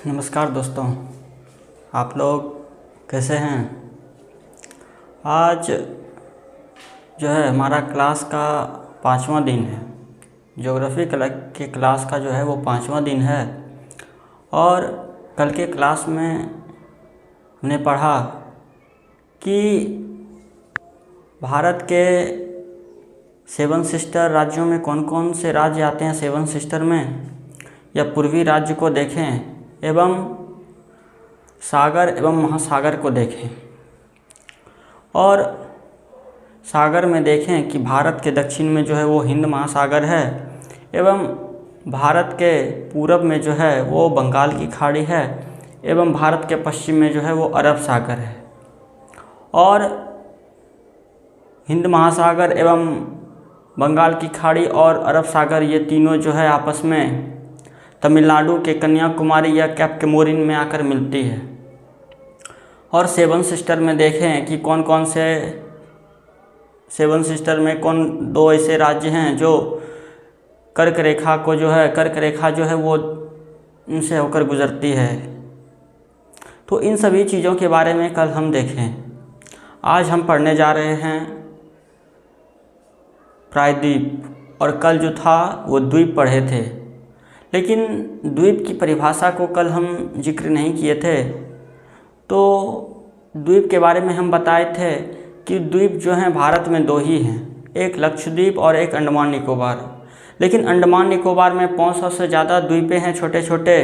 नमस्कार दोस्तों, आप लोग कैसे हैं। आज जो है हमारा क्लास का 5वां दिन है। ज्योग्राफी के क्लास का जो है वो 5वां दिन है। और कल के क्लास में हमने पढ़ा कि भारत के 7 सिस्टर राज्यों में कौन कौन से राज्य आते हैं 7 सिस्टर में, या पूर्वी राज्य को देखें एवं सागर एवं महासागर को देखें। और सागर में देखें कि भारत के दक्षिण में जो है वो हिंद महासागर है एवं भारत के पूरब में जो है वो बंगाल की खाड़ी है एवं भारत के पश्चिम में जो है वो अरब सागर है। और हिंद महासागर एवं बंगाल की खाड़ी और अरब सागर ये तीनों जो है आपस में तमिलनाडु के कन्याकुमारी या कैप केमोरिन में आकर मिलती है। और 7 सिस्टर में देखें कि कौन कौन से 7 सिस्टर में कौन 2 ऐसे राज्य हैं जो कर्क रेखा जो है वो उनसे होकर गुजरती है। तो इन सभी चीज़ों के बारे में कल हम देखें। आज हम पढ़ने जा रहे हैं प्रायद्वीप, और कल जो था वो द्वीप पढ़े थे, लेकिन द्वीप की परिभाषा को कल हम जिक्र नहीं किए थे। तो द्वीप के बारे में हम बताए थे कि द्वीप जो हैं भारत में 2 ही हैं, एक लक्षद्वीप और एक अंडमान निकोबार। लेकिन अंडमान निकोबार में 500 से ज़्यादा द्वीपें हैं छोटे छोटे,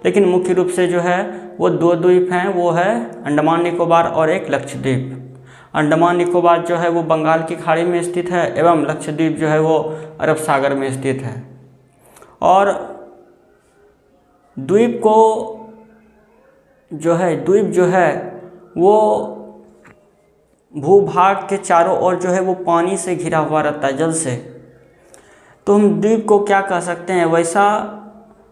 लेकिन मुख्य रूप से जो है वो 2 द्वीप हैं, वो है अंडमान निकोबार और एक लक्षद्वीप। अंडमान निकोबार जो है वो बंगाल की खाड़ी में स्थित है एवं लक्षद्वीप जो है वो अरब सागर में स्थित है। और द्वीप जो है वो भूभाग के चारों ओर जो है वो पानी से घिरा हुआ रहता है, जल से। तो हम द्वीप को क्या कह सकते हैं, वैसा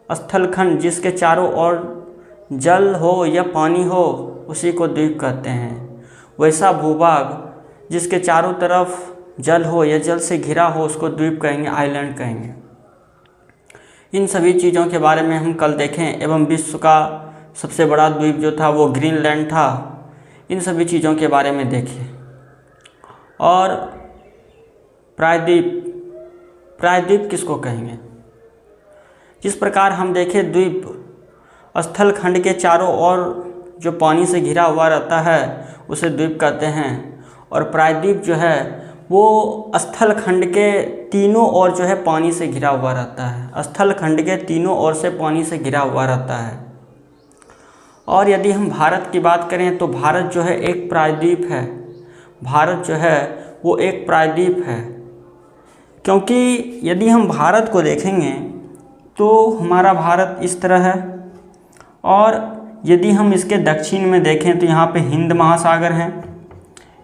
स्थलखंड जिसके चारों ओर जल हो या पानी हो उसी को द्वीप कहते हैं। वैसा भूभाग जिसके चारों तरफ जल हो या जल से घिरा हो उसको द्वीप कहेंगे, आइलैंड कहेंगे। इन सभी चीज़ों के बारे में हम कल देखें एवं विश्व का सबसे बड़ा द्वीप जो था वो ग्रीनलैंड था। इन सभी चीज़ों के बारे में देखें। और प्रायद्वीप किसको कहेंगे। जिस प्रकार हम देखें द्वीप स्थल खंड के चारों ओर जो पानी से घिरा हुआ रहता है उसे द्वीप कहते हैं। और प्रायद्वीप जो है वो स्थल खंड के तीनों ओर जो है पानी से घिरा हुआ रहता है। स्थल खंड के तीनों ओर से पानी से घिरा हुआ रहता है। और यदि हम भारत की बात करें तो भारत जो है एक प्रायद्वीप है। भारत जो है वो एक प्रायद्वीप है, क्योंकि यदि हम भारत को देखेंगे तो हमारा भारत इस तरह है। और यदि हम इसके दक्षिण में देखें तो यहाँ पे हिंद महासागर है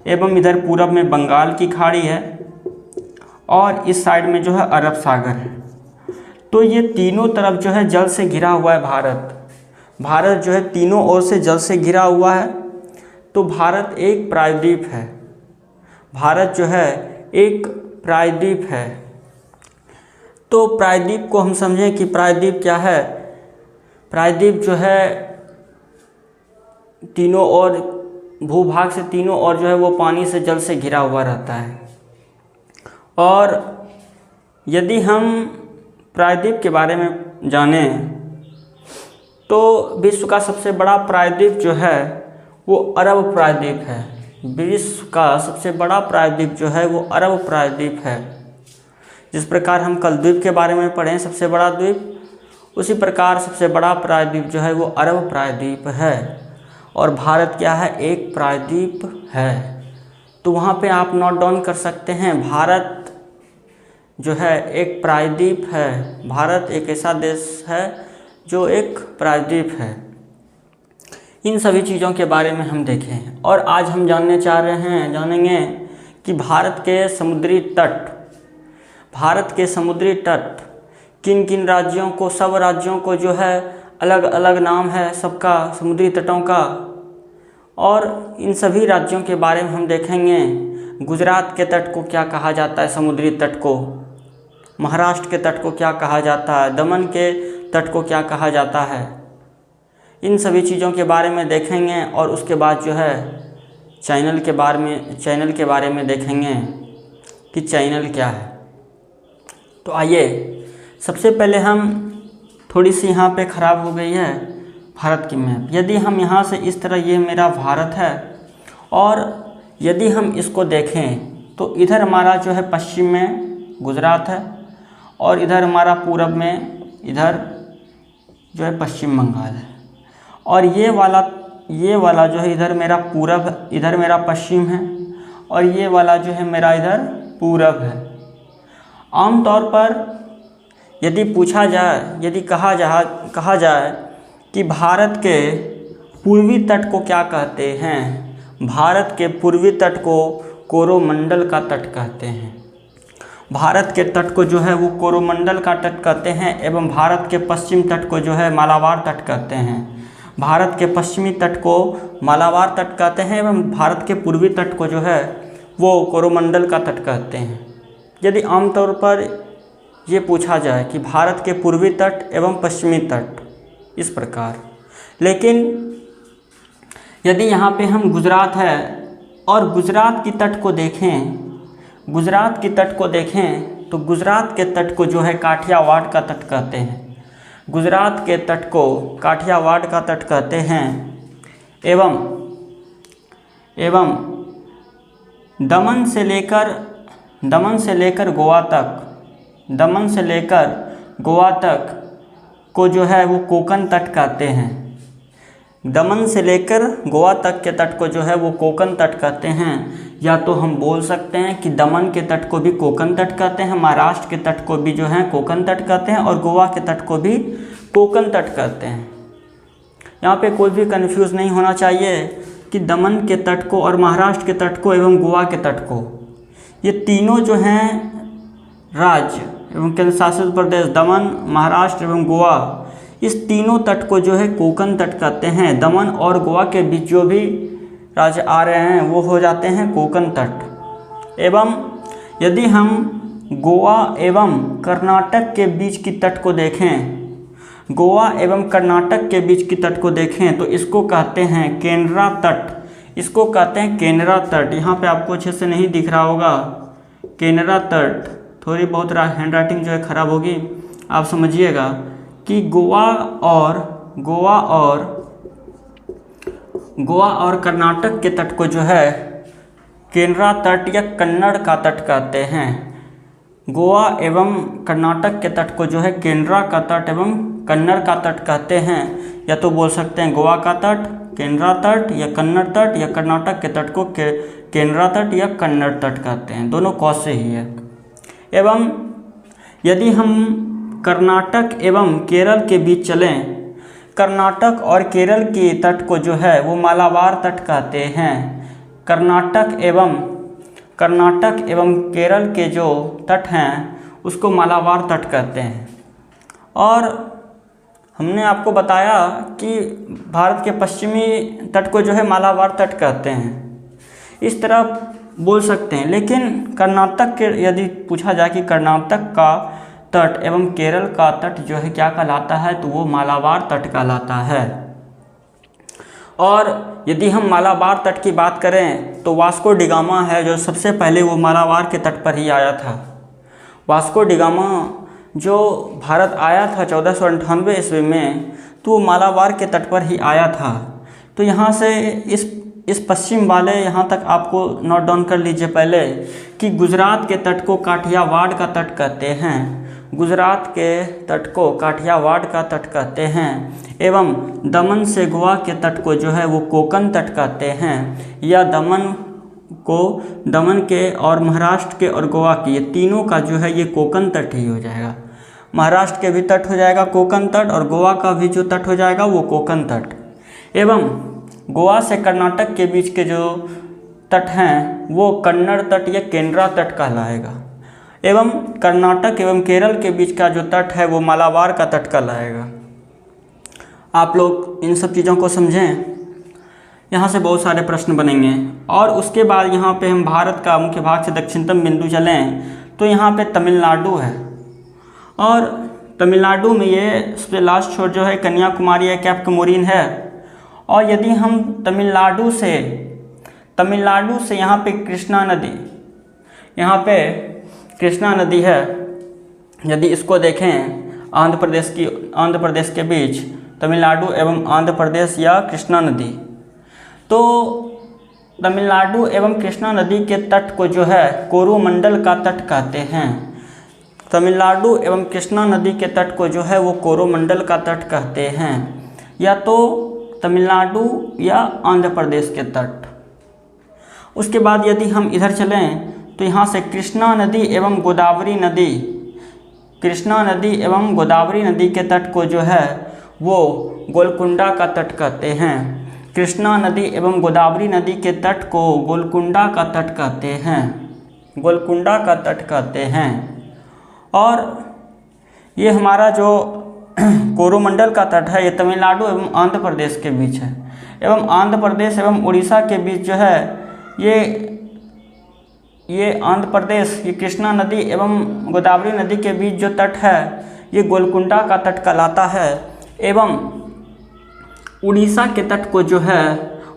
एवं इधर पूरब में बंगाल की खाड़ी है और इस साइड में जो है अरब सागर है। तो ये तीनों तरफ जो है जल से घिरा हुआ है भारत जो है तीनों ओर से जल से घिरा हुआ है। तो भारत एक प्रायद्वीप है। भारत जो है एक प्रायद्वीप है। तो प्रायद्वीप को हम समझें कि प्रायद्वीप क्या है। प्रायद्वीप जो है तीनों ओर भूभाग से तीनों ओर जो है वो पानी से जल से घिरा हुआ रहता है। और यदि हम प्रायद्वीप के बारे में जानें तो विश्व का सबसे बड़ा प्रायद्वीप जो है वो अरब प्रायद्वीप है। विश्व का सबसे बड़ा प्रायद्वीप जो है वो अरब प्रायद्वीप है। जिस प्रकार हम कल द्वीप के बारे में पढ़ें सबसे बड़ा द्वीप, उसी प्रकार सबसे बड़ा प्रायद्वीप जो है वो अरब प्रायद्वीप है। और भारत क्या है, एक प्रायद्वीप है। तो वहाँ पे आप नोट डाउन कर सकते हैं, भारत जो है एक प्रायद्वीप है। भारत एक ऐसा देश है जो एक प्रायद्वीप है। इन सभी चीज़ों के बारे में हम देखें। और आज हम जानेंगे कि भारत के समुद्री तट किन किन राज्यों को, सब राज्यों को जो है अलग अलग नाम है सबका, समुद्री तटों का। और इन सभी राज्यों के बारे में हम देखेंगे। गुजरात के तट को क्या कहा जाता है, समुद्री तट को। महाराष्ट्र के तट को क्या कहा जाता है, दमन के तट को क्या कहा जाता है। इन सभी चीज़ों के बारे में देखेंगे और उसके बाद जो है चैनल के बारे में देखेंगे कि चैनल क्या है। तो आइए सबसे पहले हम थोड़ी सी यहाँ पे ख़राब हो गई है भारत की मैप। यदि हम यहाँ से इस तरह, ये मेरा भारत है और यदि हम इसको देखें तो इधर हमारा जो है पश्चिम में गुजरात है और इधर हमारा पूरब में इधर जो है पश्चिम बंगाल है और ये वाला जो है इधर मेरा पूरब, इधर मेरा पश्चिम है और ये वाला जो है मेरा इधर पूरब है। आमतौर पर यदि पूछा जाए, यदि कहा जाए कि भारत के पूर्वी तट को क्या कहते हैं, भारत के पूर्वी तट को कोरोमंडल का तट कहते हैं। भारत के तट को जो है वो कोरोमंडल का तट कहते हैं एवं भारत के पश्चिम तट को जो है मालाबार तट कहते हैं। भारत के पश्चिमी तट को मालाबार तट कहते हैं एवं भारत के पूर्वी तट को जो है वो कोरोमंडल का तट कहते हैं। यदि आमतौर पर ये पूछा जाए कि भारत के पूर्वी तट एवं पश्चिमी तट, इस प्रकार। लेकिन यदि यहाँ पे हम गुजरात है और गुजरात की तट को देखें, गुजरात की तट को देखें तो गुजरात के तट को जो है काठियावाड़ का तट कहते हैं। गुजरात के तट को काठियावाड़ का तट कहते हैं एवं दमन से लेकर गोवा तक को जो है वो कोंकण तट कहते हैं। दमन से लेकर गोवा तक के तट को जो है वो कोंकण तट कहते हैं। या तो हम बोल सकते हैं कि दमन के तट को भी कोंकण तट कहते हैं, महाराष्ट्र के तट को भी जो है कोंकण तट कहते हैं और गोवा के तट को भी कोंकण तट कहते हैं। यहाँ पे कोई भी कंफ्यूज नहीं होना चाहिए कि दमन के तट को और महाराष्ट्र के तट को एवं गोवा के तट को, ये तीनों जो हैं राज्य एवं केंद्र शासित प्रदेश दमन, महाराष्ट्र एवं गोवा, इस तीनों तट को जो है कोंकण तट कहते हैं। दमन और गोवा के बीच जो भी राज्य आ रहे हैं वो हो जाते हैं कोंकण तट। एवं यदि हम गोवा एवं कर्नाटक के बीच की तट को देखें, गोवा एवं कर्नाटक के बीच की तट को देखें तो इसको कहते हैं केनरा तट। इसको कहते हैं केनरा तट। यहाँ पे आपको अच्छे से नहीं दिख रहा होगा केनरा तट, थोड़ी बहुत हैंड राइटिंग जो है ख़राब होगी, आप समझिएगा कि गोवा और कर्नाटक के तट को जो है केनरा तट या कन्नड़ का तट कहते हैं। गोवा एवं कर्नाटक के तट को जो है केनरा का तट एवं कन्नड़ का तट कहते हैं। या तो बोल सकते हैं गोवा का तट केनरा तट या कन्नड़ तट, या कर्नाटक के तट को केनरा तट या कन्नड़ तट कहते हैं। दोनों कॉस से ही है। एवं यदि हम कर्नाटक एवं केरल के बीच चलें, कर्नाटक और केरल के तट को जो है वो मालाबार तट कहते हैं। कर्नाटक एवं केरल के जो तट हैं उसको मालाबार तट कहते हैं। और हमने आपको बताया कि भारत के पश्चिमी तट को जो है मालाबार तट कहते हैं। इस तरह बोल सकते हैं। लेकिन कर्नाटक के यदि पूछा जाए कि कर्नाटक का तट एवं केरल का तट जो है क्या कहलाता है, तो वो मालाबार तट कहलाता है। और यदि हम मालाबार तट की बात करें तो वास्को डी गामा है जो सबसे पहले वो मालाबार के तट पर ही आया था। वास्को डी गामा जो भारत आया था 1498 ईस्वी में, तो वो मालाबार के तट पर ही आया था। तो यहाँ से इस पश्चिम वाले यहाँ तक आपको नोट डाउन कर लीजिए पहले कि गुजरात के तट को काठियावाड़ का तट कहते हैं। गुजरात के तट को काठियावाड़ का तट कहते हैं। एवं दमन से गोवा के तट को जो है वो कोंकण तट कहते हैं। या दमन के और महाराष्ट्र के और गोवा के, ये तीनों का जो है ये कोंकण तट ही हो जाएगा। महाराष्ट्र के भी तट हो जाएगा कोंकण तट और गोवा का भी जो तट हो जाएगा वो कोंकण तट। एवं गोवा से कर्नाटक के बीच के जो तट हैं वो कन्नड़ तट या केनरा तट कहलाएगा। एवं कर्नाटक एवं केरल के बीच का जो तट है वो मालाबार का तट कहलाएगा। आप लोग इन सब चीज़ों को समझें। यहाँ से बहुत सारे प्रश्न बनेंगे। और उसके बाद यहाँ पे हम भारत का मुख्य भाग से दक्षिणतम बिंदु चलें तो यहाँ पे तमिलनाडु है। और तमिलनाडु में ये सबसे लास्ट छोर जो है कन्याकुमारी है, कैप कमोरिन है। और यदि हम तमिलनाडु से यहाँ पे कृष्णा नदी है, यदि इसको देखें आंध्र प्रदेश के बीच तमिलनाडु एवं आंध्र प्रदेश या कृष्णा नदी, तो तमिलनाडु एवं कृष्णा नदी के तट को जो है कोरोमंडल का तट कहते हैं। तमिलनाडु एवं कृष्णा नदी के तट को जो है वो कोरोमंडल का तट कहते हैं, या तो तमिलनाडु या आंध्र प्रदेश के तट। उसके बाद यदि हम इधर चलें तो यहाँ से कृष्णा नदी एवं गोदावरी नदी के तट को जो है वो गोलकुंडा का तट कहते हैं। कृष्णा नदी एवं गोदावरी नदी के तट को गोलकुंडा का तट कहते हैं। और ये हमारा जो कोरोमंडल का तट है ये तमिलनाडु एवं आंध्र प्रदेश के बीच है, एवं आंध्र प्रदेश एवं उड़ीसा के बीच जो है ये आंध्र प्रदेश, ये कृष्णा नदी एवं गोदावरी नदी के बीच जो तट है ये गोलकुंडा का तट कहलाता है। एवं उड़ीसा के तट को जो है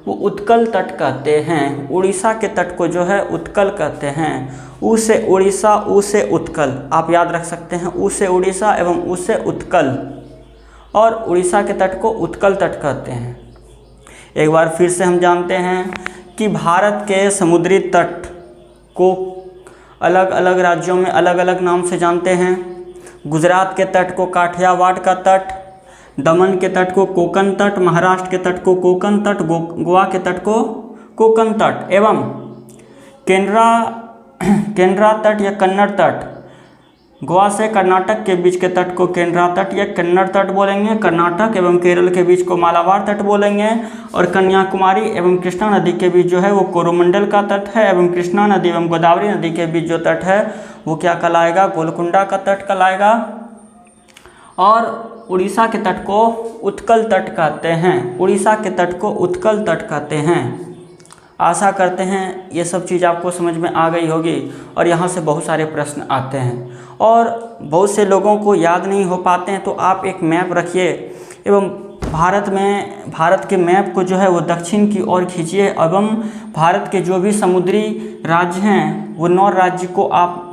वो उत्कल तट कहते हैं। उड़ीसा के तट को जो है उत्कल कहते हैं। उ से उड़ीसा, उ से उत्कल, आप याद रख सकते हैं, उ से उड़ीसा एवं उ से उत्कल, और उड़ीसा के तट को उत्कल तट कहते हैं। एक बार फिर से हम जानते हैं कि भारत के समुद्री तट को अलग अलग राज्यों में अलग अलग नाम से जानते हैं। गुजरात के तट को काठियावाड़ का तट, दमन के तट को कोकण तट, महाराष्ट्र के तट को कोकण तट, गोवा के तट को कोकण तट, एवं केनरा तट या कन्नड़ तट, गोवा से कर्नाटक के बीच के तट को केनरा तट या कन्नड़ तट बोलेंगे। कर्नाटक एवं केरल के बीच को मालाबार तट बोलेंगे। और कन्याकुमारी एवं कृष्णा नदी के बीच जो है वो कोरोमंडल का तट है, एवं कृष्णा नदी एवं गोदावरी नदी के बीच जो तट है वो क्या कहलाएगा, गोलकुंडा का तट कहलाएगा। और उड़ीसा के तट को उत्कल तट कहते हैं। उड़ीसा के तट को उत्कल तट कहते हैं। आशा करते हैं ये सब चीज़ आपको समझ में आ गई होगी। और यहाँ से बहुत सारे प्रश्न आते हैं और बहुत से लोगों को याद नहीं हो पाते हैं, तो आप एक मैप रखिए एवं भारत के मैप को जो है वो दक्षिण की ओर खींचिए, एवं भारत के जो भी समुद्री राज्य हैं वो 9 राज्य को आप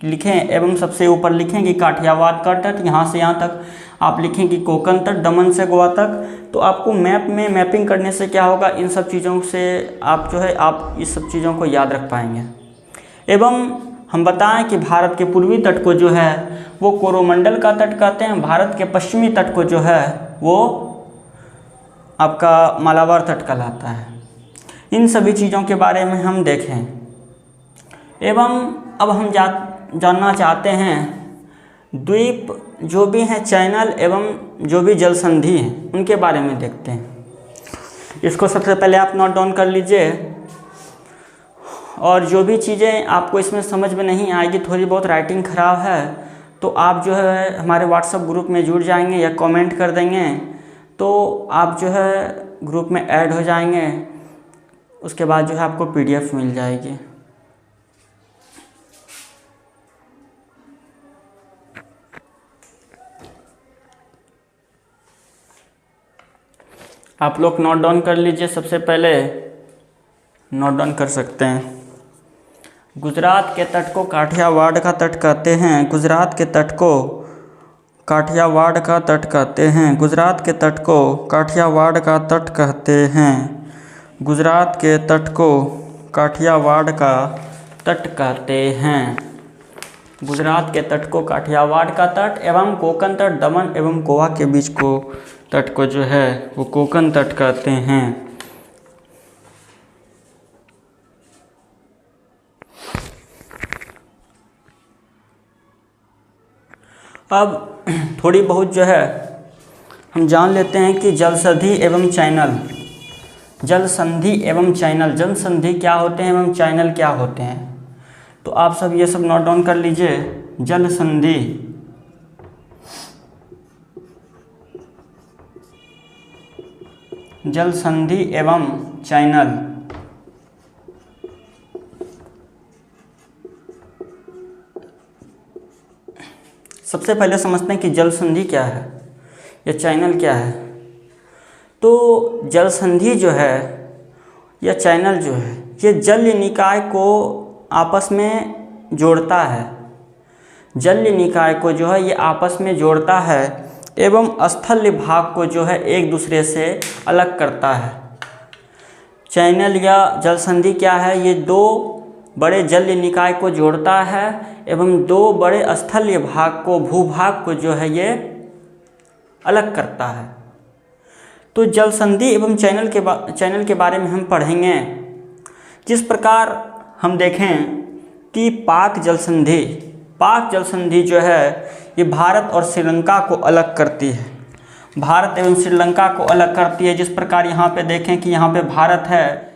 लिखें, एवं सबसे ऊपर लिखें कि काठियावाड़ का तट, यहाँ से यहाँ तक आप लिखें कि कोकण तट, दमन से गोवा तक। तो आपको मैप में मैपिंग करने से क्या होगा, इन सब चीज़ों से आप जो है आप इस सब चीज़ों को याद रख पाएंगे। एवं हम बताएं कि भारत के पूर्वी तट को जो है वो कोरोमंडल का तट कहते हैं। भारत के पश्चिमी तट को जो है वो आपका मालाबार तट कहलाता है। इन सभी चीज़ों के बारे में हम देखें। एवं अब हम जानना चाहते हैं द्वीप जो भी हैं, चैनल एवं जो भी जल संधि हैं, उनके बारे में देखते हैं। इसको सबसे पहले आप नोट डाउन कर लीजिए। और जो भी चीज़ें आपको इसमें समझ में नहीं आएगी, थोड़ी बहुत राइटिंग ख़राब है, तो आप जो है हमारे व्हाट्सएप ग्रुप में जुड़ जाएंगे या कमेंट कर देंगे, तो आप जो है ग्रुप में ऐड हो जाएंगे। उसके बाद जो है आपको PDF मिल जाएगी। आप लोग नोट डाउन कर लीजिए। सबसे पहले नोट डाउन कर सकते हैं। गुजरात के तट को काठियावाड़ का तट कहते हैं। गुजरात के तट को काठियावाड़ का तट कहते हैं। गुजरात के तट को काठियावाड़ का तट कहते हैं। गुजरात के तट को काठियावाड़ का तट कहते हैं। गुजरात के तट को काठियावाड़ का तट एवं कोकण तट, दमन एवं गोवा के बीच को तट को जो है वो कोकण तट कहते हैं। अब थोड़ी बहुत जो है हम जान लेते हैं कि जल संधि एवं चैनल, जल संधि एवं चैनल, जल संधि क्या होते हैं एवं चैनल क्या होते हैं। तो आप सब ये सब नोट डाउन कर लीजिए। जल संधि, जल संधि एवं चैनल। सबसे पहले समझते हैं कि जल संधि क्या है या चैनल क्या है। तो जल संधि जो है या चैनल जो है ये जल निकाय को आपस में जोड़ता है। जल निकाय को जो है ये आपस में जोड़ता है एवं स्थल भाग को जो है एक दूसरे से अलग करता है। चैनल या जल संधि क्या है, ये दो बड़े जल निकाय को जोड़ता है एवं दो बड़े स्थलीय भाग को भूभाग को जो है ये अलग करता है। तो जल संधि एवं चैनल के बारे में हम पढ़ेंगे। जिस प्रकार हम देखें कि पाक जल संधि जो है ये भारत और श्रीलंका को अलग करती है। भारत एवं श्रीलंका को अलग करती है। जिस प्रकार यहाँ पे देखें कि यहाँ पे भारत है